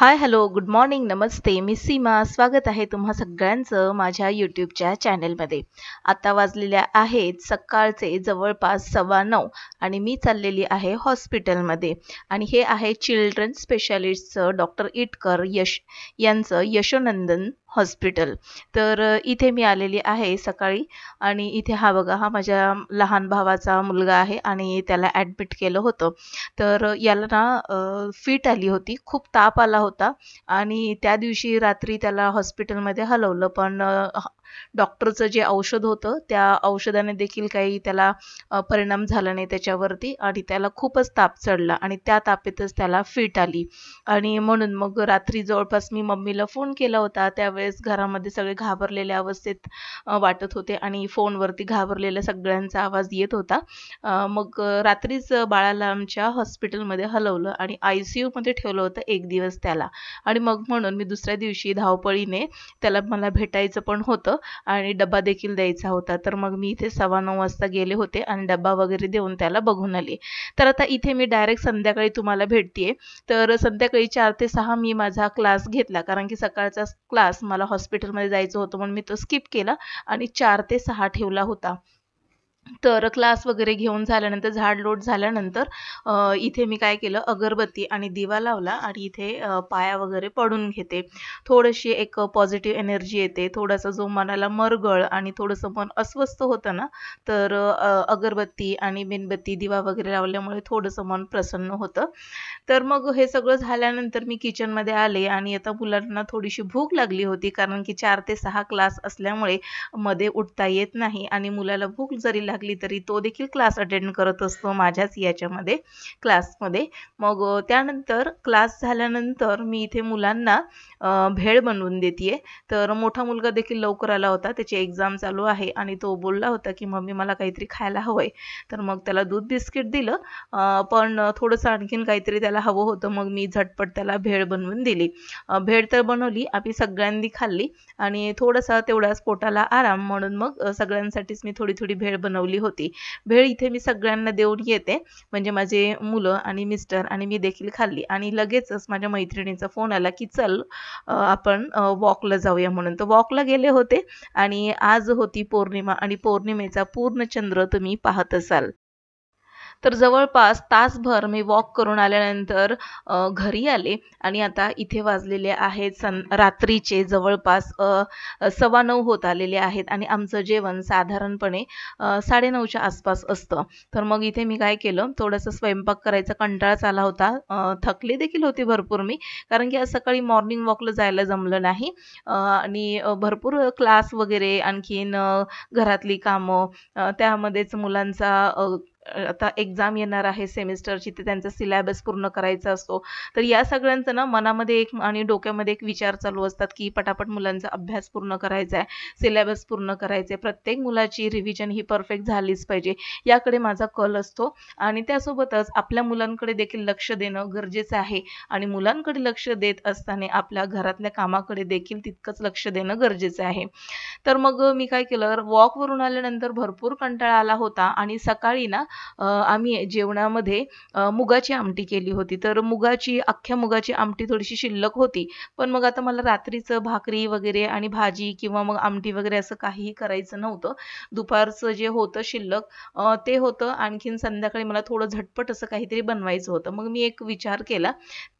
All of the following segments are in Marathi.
हाय, हॅलो, गुड मॉर्निंग, नमस्ते. मी सीमा. स्वागत आहे तुम्हा सगळ्यांचं माझ्या यूट्यूबच्या चॅनेलमध्ये. आता वाजलेल्या आहेत सकाळचे जवळपास 9:15 आणि मी चाललेली आहे हॉस्पिटलमध्ये. आणि हे आहे चिल्ड्रन स्पेशालिस्टचं डॉक्टर इटकर यांचं यशोनंदन हॉस्पिटल. तर इथे मी आलेली आहे सकाळी. आणि इथे हा बघा, हा माझ्या लहान भावाचा मुलगा आहे आणि त्याला ॲडमिट केलं होतं. तर याला ना फिट आली होती, खूप ताप आला होता आणि त्या दिवशी रात्री त्याला हॉस्पिटलमध्ये हलवलं. पण डॉक्टरचं जे औषध होतं त्या औषधाने देखील काही त्याला परिणाम झाला नाही त्याच्यावरती आणि त्याला खूपच ताप चढला आणि त्या तापेतच त्याला फिट आली. आणि म्हणून मग रात्री जवळपास मी मम्मीला फोन केला होता. त्यावेळेस घरामध्ये सगळे घाबरलेल्या अवस्थेत वाटत होते आणि फोनवरती घाबरलेल्या सगळ्यांचा आवाज येत होता. मग रात्रीच बाळाला आमच्या हॉस्पिटलमध्ये हलवलं आणि ICUमध्ये ठेवलं होतं 1 दिवस त्याला. आणि मग म्हणून मी दुसऱ्या दिवशी धावपळीने त्याला मला भेटायचं पण होतं आणि डब्बा देखील द्यायचा होता. तर मग मी इथे 9:15 वाजता गेले होते आणि डब्बा वगैरे देऊन त्याला बघून आले. तर आता इथे मी डायरेक्ट संध्याकाळी तुम्हाला भेटतेय. तर संध्याकाळी 4 ते 6 मी माझा क्लास घेतला, कारण की सकाळचा क्लास मला हॉस्पिटलमध्ये जायचं होतं म्हणून मी तो स्किप केला आणि 4 ते 6 ठेवला होता. तर क्लास वगैरे घेऊन झाल्यानंतर झाडलोट झाल्यानंतर इथे मी काय केलं, अगरबत्ती आणि दिवा लावला आणि इथे पाया वगैरे पडून घेते. थोडीशी एक पॉझिटिव्ह एनर्जी येते. थोडासा जो मनाला मरगळ आणि थोडंसं मन अस्वस्थ होतं ना, तर अगरबत्ती आणि मेणबत्ती दिवा वगैरे लावल्यामुळे थोडंसं मन प्रसन्न होतं. तर मग हे सगळं झाल्यानंतर मी किचनमध्ये आले आणि आता मुलांना थोडीशी भूक लागली होती, कारण की 4 ते 6 क्लास असल्यामुळे मध्ये उठता येत नाही आणि मुलाला भूक जरी लागली तरी तो देखील क्लास अटेंड करत असतो माझ्याच याच्यामध्ये क्लासमध्ये. मग त्यानंतर क्लास झाल्यानंतर मी इथे मुलांना भेळ बनवून देतीये. तर मोठा मुलगा देखील लवकर आला होता, त्याची एक्झाम चालू आहे आणि तो बोलला होता की मम्मी मला काहीतरी खायला हवंय. तर मग त्याला दूध बिस्किट दिलं. पण थोडंसं आणखीन काहीतरी त्याला हवं होतं, मग मी झटपट त्याला भेळ बनवून दिली. भेळ तर बनवली, आम्ही सगळ्यांनी खाल्ली आणि थोडासा तेवढाच पोटाला आराम म्हणून मग सगळ्यांसाठीच मी थोडी थोडी भेळ बनवली होती. भेळ इथे मी सगळ्यांना देऊन येते, म्हणजे माझे मुलं आणि मिस्टर आणि मी देखील खाल्ली. आणि लगेचच माझ्या मैत्रिणीचा फोन आला की चल आपण वॉकला जाऊया म्हणून. तर वॉकला गेले होते आणि आज होती पौर्णिमा आणि पौर्णिमेचा पूर्ण चंद्र तुम्ही पाहत असाल. तर जवळपास तासभर मी वॉक करून आल्यानंतर घरी आले आणि आता इथे वाजलेले आहेत रात्रीचे जवळपास 9:15 होत आलेले आहेत आणि आमचं जेवण साधारणपणे 9:30च्या आसपास असतं. तर मग इथे मी काय केलं, थोडंसं स्वयंपाक करायचा कंटाळाच आला होता. थकले देखील होते भरपूर मी, कारण की आज सकाळी मॉर्निंग वॉकला जायला जमलं नाही. आणि भरपूर क्लास वगैरे आणखीन घरातली कामं, त्यामध्येच मुलांचा आता एक्झाम येणार आहे सेमिस्टरची, तर त्यांचा सिलेबस पूर्ण करायचा असतो. तर या सगळ्यांचं ना मनामध्ये एक आणि डोक्यामध्ये एक विचार चालू असतात की पटापट मुलांचा अभ्यास पूर्ण करायचा आहे, सिलेबस पूर्ण करायचे, प्रत्येक मुलाची रिव्हिजन ही परफेक्ट झालीच पाहिजे, याकडे माझा कल असतो. आणि त्यासोबतच आपल्या मुलांकडे देखील लक्ष देणं गरजेचं आहे आणि मुलांकडे लक्ष देत असताना आपल्या घरातल्या कामाकडे देखील तितकंच लक्ष देणं गरजेचं आहे. तर मग मी काय केलं, वॉकवरून आल्यानंतर भरपूर कंटाळा आला होता आणि सकाळी ना आम्ही जेवणामध्ये मुगाची आमटी केली होती. तर अख्ख्या मुगाची आमटी थोडीशी शिल्लक होती. पण मग आता मला रात्रीचं भाकरी वगैरे आणि भाजी किंवा मग आमटी वगैरे असं काहीही करायचं नव्हतं. दुपारचं जे होतं शिल्लक ते होतं. आणखीन संध्याकाळी मला थोडं झटपट असं काहीतरी बनवायचं होतं. मग मी एक विचार केला,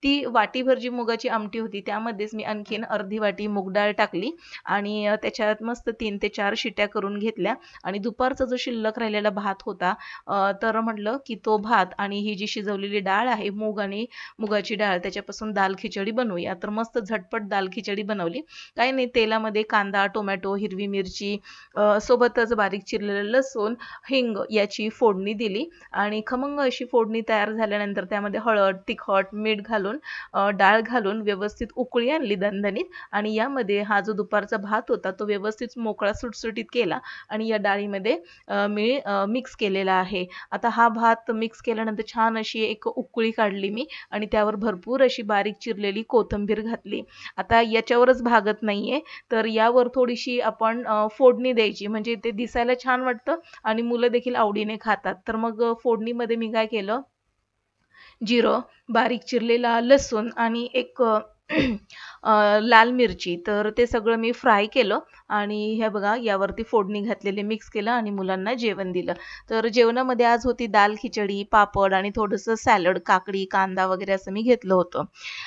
ती वाटीभर जी मुगाची आमटी होती त्यामध्येच मी आणखीन अर्धी वाटी मूग डाळ टाकली आणि त्याच्यात मस्त 3 ते 4 शिट्या करून घेतल्या. आणि दुपारचा जो शिल्लक राहिलेला भात होता, तर म्हटलं की तो भात आणि ही जी शिजवलेली डाळ आहे, मूग आणि मुगाची डाळ, त्याच्यापासून दाल खिचडी बनवूया. तर मस्त झटपट दाल खिचडी बनवली. काही नाही, तेलामध्ये कांदा, टोमॅटो, हिरवी मिरची, सोबतच बारीक चिरलेलं लसूण, हिंग याची फोडणी दिली आणि खमंग अशी फोडणी तयार झाल्यानंतर त्यामध्ये हळद, तिखट, मीठ घालून डाळ घालून व्यवस्थित उकळी आणली दणदणीत. आणि यामध्ये हा जो दुपारचा भात होता तो व्यवस्थित मोकळा सुटसुटीत केला आणि या डाळीमध्ये मी मिक्स केलेला आहे. आता हा भात मिक्स केल्यानंतर छान अशी एक उकळी काढली मी आणि त्यावर भरपूर अशी बारीक चिरलेली कोथिंबीर घातली. आता याच्यावरच भागत नाहीये, तर यावर थोडीशी आपण फोडणी द्यायची, म्हणजे ते दिसायला छान वाटतं आणि मुलं देखील आवडीने खातात. तर मग फोडणीमध्ये मी काय केलं, जिरं, बारीक चिरलेला लसूण आणि एक लाल मिरची, तर ते सगळं मी फ्राय केलं आणि हे बघा यावरती फोडणी घातलेले मिक्स केलं आणि मुलांना जेवण दिलं. तर जेवणामध्ये आज होती दाल खिचडी, पापड आणि थोडंसं सॅलड, काकडी, कांदा वगैरे असं मी घेतलं होतं.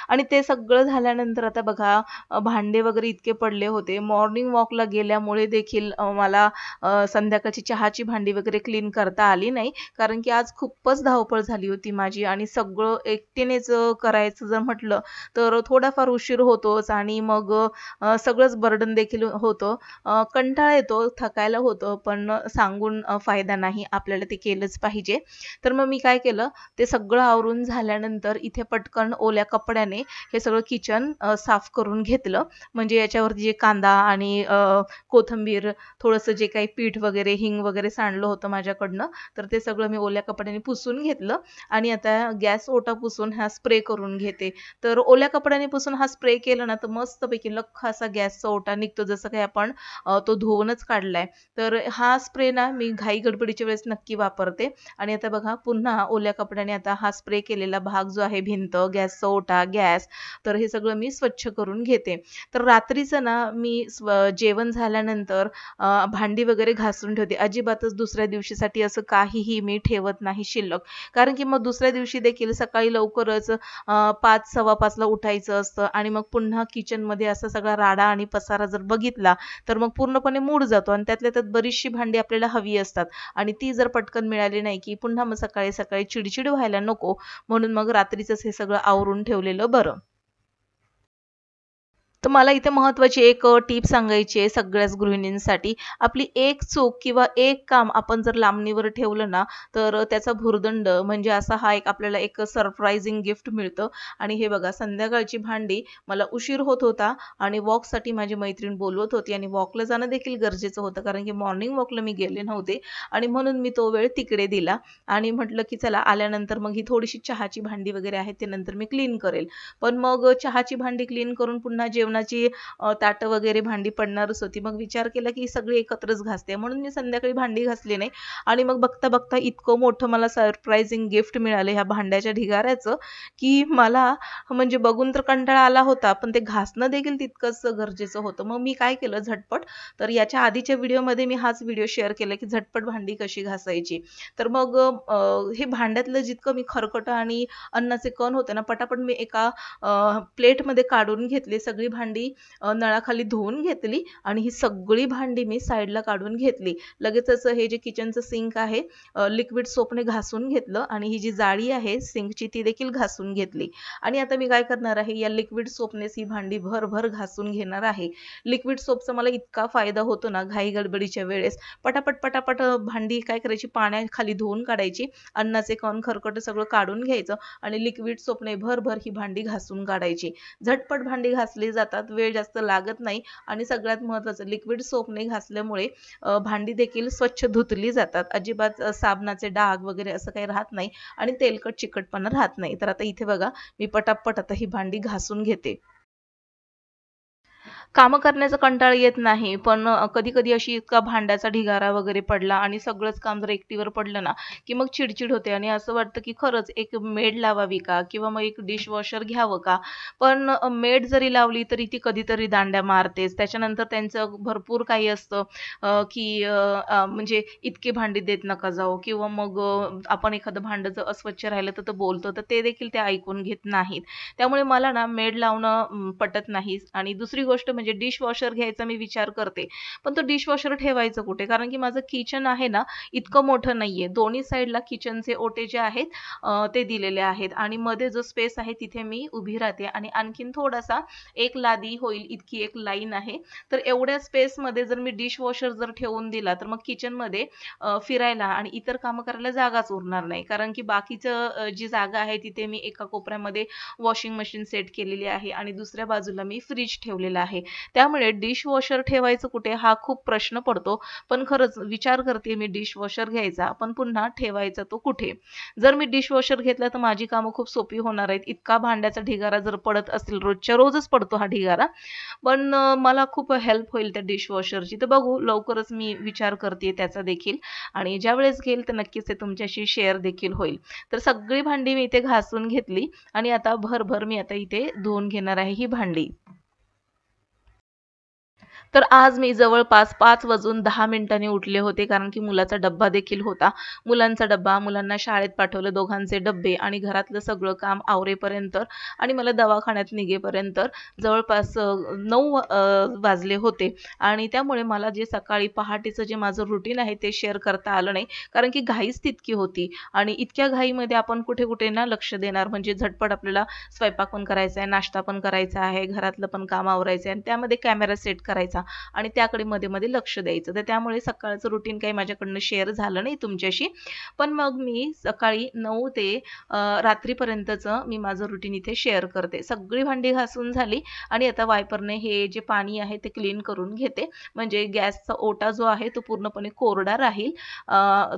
आणि ते सगळं झाल्यानंतर आता बघा भांडे वगैरे इतके पडले होते. मॉर्निंग वॉकला गेल्यामुळे देखील मला संध्याकाळची चहाची भांडी वगैरे क्लीन करता आली नाही. कारण की आज खूपच धावपळ झाली होती माझी आणि सगळं एकटीनेच करायचं जर म्हटलं तर थोडाफार उशीर होतोच आणि मग सगळंच बर्डन देखील होतं. कंटाळा येतो, थकायला होतं, पण सांगून फायदा नाही. आपल्याला ते केलंच पाहिजे. तर मग मी काय केलं, ते सगळं आवरून झाल्यानंतर इथे पटकन ओल्या कपड्याने हे सगळं किचन साफ करून घेतलं. म्हणजे याच्यावरती जे कांदा आणि कोथिंबीर, थोडंसं जे काही पीठ वगैरे, हिंग वगैरे सांडलं होतं माझ्याकडनं, तर ते सगळं मी ओल्या कपड्याने पुसून घेतलं आणि आता गॅस ओटा पुसून हा स्प्रे करून घेते. तर ओल्या कपड्याने पुसून हा स्प्रे केला ना, तर मस्तपैकी लख्ख असा गॅसचा ओटा निघतो, जसं काही आपण तो धुवूनच काढलाय. तर हा स्प्रे ना मी घाई गडबडीच्या वेळेस नक्की वापरते. आणि आता बघा पुन्हा ओल्या कपड्याने आता हा स्प्रे केलेला भाग जो आहे, भिंत, गॅसचा ओटा, गॅस, तर हे सगळं मी स्वच्छ करून घेते. तर रात्रीचं ना मी जेवण झाल्यानंतर भांडी वगैरे घासून ठेवते. अजिबातच दुसऱ्या दिवशीसाठी असं काहीही मी ठेवत नाही शिल्लक. कारण की मग दुसऱ्या दिवशी देखील सकाळी लवकरच 5, 5:15ला उठायचं असतं आणि मग पुन्हा किचनमध्ये असा सगळा राडा आणि पसारा जर बघितला, तर मग पूर्णपणे मूड जातो आणि त्यातल्या त्यात बरीचशी भांडी आपल्याला हवी असतात आणि ती जर पटकन मिळाली नाही, की पुन्हा मग सकाळी सकाळी चिडचिड व्हायला नको. म्हणून मग रात्रीचंच हे सगळं आवरून ठेवलेलं बरं. तर मला इथे महत्त्वाची एक टिप सांगायची आहे सगळ्याच गृहिणींसाठी. आपली एक चूक किंवा एक काम आपण जर लांबणीवर ठेवलं ना, तर त्याचा भुर्दंड म्हणजे असा हा एक आपल्याला एक सरप्रायझिंग गिफ्ट मिळतं. आणि हे बघा संध्याकाळची भांडी, मला उशीर होत होता आणि वॉकसाठी माझी मैत्रीण बोलवत होती आणि वॉकला जाणं देखील गरजेचं होतं, कारण की मॉर्निंग वॉकला मी गेले नव्हते आणि म्हणून मी तो वेळ तिकडे दिला आणि म्हटलं की चला आल्यानंतर मग ही थोडीशी चहाची भांडी वगैरे आहेत ते नंतर मी क्लीन करेल. पण मग चहाची भांडी क्लीन करून पुन्हा जेवणाची ताटं वगैरे भांडी पडणारच होती. मग विचार केला की सगळी एकत्रच घासते, म्हणून मी संध्याकाळी भांडी घासली नाही. आणि मग बघता बघता इतकं मोठं मला सरप्रायझिंग गिफ्ट मिळालं ह्या भांड्याच्या ढिगाऱ्याचं, की मला म्हणजे बघून तर कंटाळा आला होता, पण ते घासणं देखील तितकंच गरजेचं होतं. मग मी काय केलं झटपट, तर याच्या आधीच्या व्हिडिओमध्ये मी हाच व्हिडिओ शेअर केला की झटपट भांडी कशी घासायची. तर मग हे भांड्यातलं जितकं मी खरकटं आणि अन्नाचे कण होते ना, पटापट मी एका प्लेटमध्ये काढून घेतली. सगळी भांडी नळाखाली धुवून घेतली आणि ही सगळी भांडी मी साईडला काढून घेतली. लगेचच हे जे किचनचं सिंक आहे लिक्विड सोपने घासून घेतलं आणि ही जी जाळी आहे सिंकची ती देखील घासून घेतली. आणि आता मी काय करणार आहे, या लिक्विड सोपनेच ही भांडी भरभर घासून घेणार आहे. लिक्विड सोपचा मला इतका फायदा होतो ना घाई गडबडीच्या वेळेस. पटापट पटापट भांडी काय करायची, पाण्याखाली धुवून काढायची, अन्नाचे कण खरकट सगळं काढून घ्यायचं आणि लिक्विड सोपने भरभर ही भांडी घासून काढायची. झटपट भांडी घासली जातात, वेळ जास्त लागत नाही आणि सगळ्यात महत्त्वाचं लिक्विड सोपने घासल्यामुळे भांडी देखील स्वच्छ धुतली जातात. अजिबात साबणाचे डाग वगैरे असं काही राहत नाही आणि तेलकट चिकटपणा राहत नाही. तर आता इथे बघा मी पटापट आता ही भांडी घासून घेते. कामं करण्याचा कंटाळा येत नाही, पण कधी-कधी अशी इतका भांड्याचा ढिगारा वगैरे पडला आणि सगळंच काम जर एकटीवर पडलं ना, की मग चिडचिड होते आणि असं वाटतं की खरंच एक मेड लावावी का? किंवा मग एक डिशवॉशर घ्यावं का? पण मेड जरी लावली तरी ती कधीतरी दांड्या मारतेच. त्याच्यानंतर त्यांचं भरपूर काही असतं की म्हणजे इतकी भांडी देत नका जाऊ किंवा मग आपण एखादं भांडं जर अस्वच्छ राहिलं तर बोलतो, तर ते देखील ते ऐकून घेत नाहीत. त्यामुळे मला ना मेड लावणं पटत नाही. आणि दुसरी गोष्ट म्हणजे डिशवॉशर घ्यायचा मी विचार करते. पण तो डिशवॉशर ठेवायचं कुठे? कारण की माझं किचन आहे ना, इतकं मोठं नाहीये. दोन्ही साईडला किचनचे ओटे जे आहेत ते दिलेले आहेत आणि मध्ये जो स्पेस आहे तिथे मी उभी राहते आणि आणखीन थोडासा एक लादी होईल इतकी एक लाईन आहे. तर एवढ्या स्पेसमध्ये जर मी डिशवॉशर जर ठेवून दिला, तर मग किचनमध्ये फिरायला आणि इतर कामं करायला जागाच उरणार नाही. कारण की बाकीचं जी जागा आहे तिथे मी एका कोपऱ्यामध्ये वॉशिंग मशीन सेट केलेली आहे आणि दुसऱ्या बाजूला मी फ्रीज ठेवलेला आहे. त्यामुळे डिशवॉशर ठेवायचं कुठे हा खूप प्रश्न पडतो. पण खरंच विचार करते मी डिशवॉशर घ्यायचा, पण पुन्हा ठेवायचा तो कुठे? जर मी डिशवॉशर घेतला तर माझी कामं खूप सोपी होणार आहेत. इतका भांड्याचा ढिगारा जर पडत असेल, रोजच्या रोजच पडतो हा ढिगारा, पण मला खूप हेल्प होईल त्या डिशवॉशरची. तर बघू लवकरच मी विचार करते त्याचा देखील, आणि ज्यावेळेस घेईल तर नक्कीच ते तुमच्याशी शेअर देखील होईल. तर सगळी भांडी मी इथे घासून घेतली आणि आता भरभर मी आता इथे धुवून घेणार आहे ही भांडी. तर आज मी जवळपास 5:10 उठले होते, कारण की मुलाचा डब्बा देखील होता. मुलांचा डब्बा, मुलांना शाळेत पाठवलं, दोघांचे डब्बे आणि घरातलं सगळं काम आवरेपर्यंत आणि मला दवाखान्यात निघेपर्यंत जवळपास 9 वाजले होते. आणि त्यामुळे मला जे सकाळी पहाटेचं जे माझं रुटीन आहे ते शेअर करता आलं नाही, कारण की घाईच तितकी होती आणि इतक्या घाईमध्ये आपण कुठे-कुठे ना लक्ष देणार. म्हणजे झटपट आपल्याला स्वयंपाक पण करायचा आहे, नाश्ता पण करायचा आहे, घरातलं पण काम आवरायचं आहे आणि त्यामध्ये कॅमेरा सेट करायचा आणि त्याकडे मध्ये-मध्ये लक्ष द्यायचं. तर त्यामुळे सकाळचं रुटीन काही माझ्याकडनं शेअर झालं नाही तुमच्याशी. पण मग मी सकाळी 9 ते रात्रीपर्यंतचं मी माझं रुटीन इथे शेअर करते. सगळी भांडी घासून झाली आणि आता वायपरने हे जे पाणी आहे ते क्लीन करून घेते. म्हणजे गॅसचा ओटा जो आहे तो पूर्णपणे कोरडा राहील.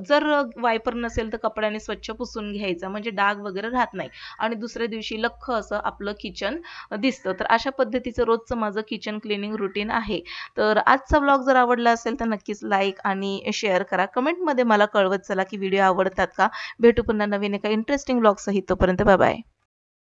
जर वायपर नसेल तर कपड्याने स्वच्छ पुसून घ्यायचा, म्हणजे डाग वगैरे राहत नाही आणि दुसऱ्या दिवशी लख्ख असं आपलं किचन दिसतं. तर अशा पद्धतीचं रोजचं माझं किचन क्लिनिंग रुटीन आहे. तर आजचा व्लॉग जर आवडला असेल तर नक्कीच लाईक आणि शेअर करा. कमेंटमध्ये मला कळवत चला की व्हिडिओ आवडतात का? भेटू पुन्हा नवीन एका इंटरेस्टिंग व्लॉग सहित. तोपर्यंत बाय बाय.